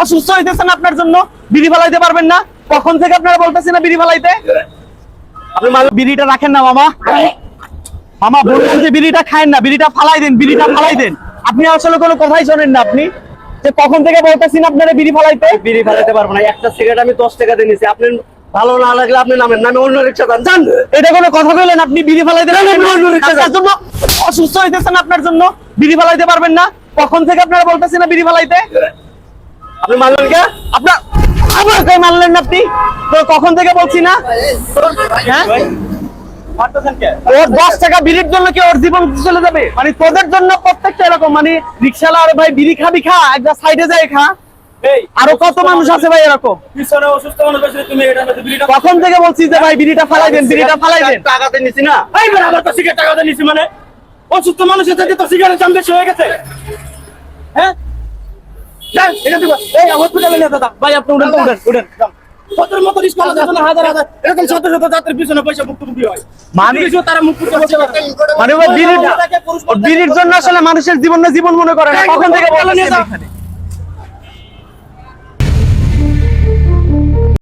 অসুস্থ হইতেছেন আপনার জন্য বিড়ি ফালাইতে পারবেন না? কখন থেকে আপনারা বলতেছেন না বিড়ি ফালাইতে? আপনি বিড়িটা রাখেন না মামা। মামা বলছেন যে বিড়িটা খায়েন না, বিড়িটা ফালাই দেন, বিড়িটা ফালাই দেন। আপনি আসলে কোনো কথাই শোনেন না। আপনি যে কখন থেকে বলতেছেন আপনারা বিড়ি ফালাইতে? বিড়ি ফালাইতে পারবো না, একটা সিগারেট আমি 10 টাকা দিয়ে নিছি। আপনি ভালো না লাগলে আপনি নামেন, নামে অন্য রিক্সা যান। এটা কোনো কথা বললেন? আপনি বিড়ি ফালাইতে আপনার জন্য অসুস্থ হইতেছেন আপনার জন্য বিড়ি ফালাইতে পারবেন না? কখন থেকে আপনারা বলতেছেন না বিড়ি ফালাইতে? আপনি মানলেন কে? আপনার আমাকে মানলেন না আপনি? তো কখন থেকে বলছি না? হ্যাঁ, ওর 10 টাকা বিড়ির জন্য কি ওর জীবন চলে যাবে? মানে তোদের জন্য প্রত্যেকটা এরকম, মানে রিক্সাওয়ালা আর ভাই বিড়ি খাবি খা, একটা সাইডে যায় খা। আরো কত মানুষ আছে ভাই এরকম? পিছনে অসুস্থ মানুষ আছে, তুমি এটা বিড়িটা কখন থেকে বলছি যে ভাই বিড়িটা ফালাই দেন, বিড়িটা ফালাই দেন? টাকাতে নিছি না। এই বেটা আবার তো সিগারেট টাকাতে নিছি মানে অসুস্থ মানুষের সাথে তো সিগারেট দাম বেশি হয়ে গেছে। হ্যাঁ যান এখান থেকে। এই হসপিটালে নিয়ে দাদা ভাই, আপনি উঠেন তো, উঠেন যান। কতর মতো রিস্ক করা যায় না, হাজার হাজার এরকম শত শত যাত্রীর পিছনে পয়সা ভুক্তভোগী হয়। মানে কিছু তারা মুখ ফুটে বসে পারে। মানে ও বিড়ির জন্য আসলে মানুষের জীবন না জীবন মনে করে না। কখন থেকে বলছেন এখানে?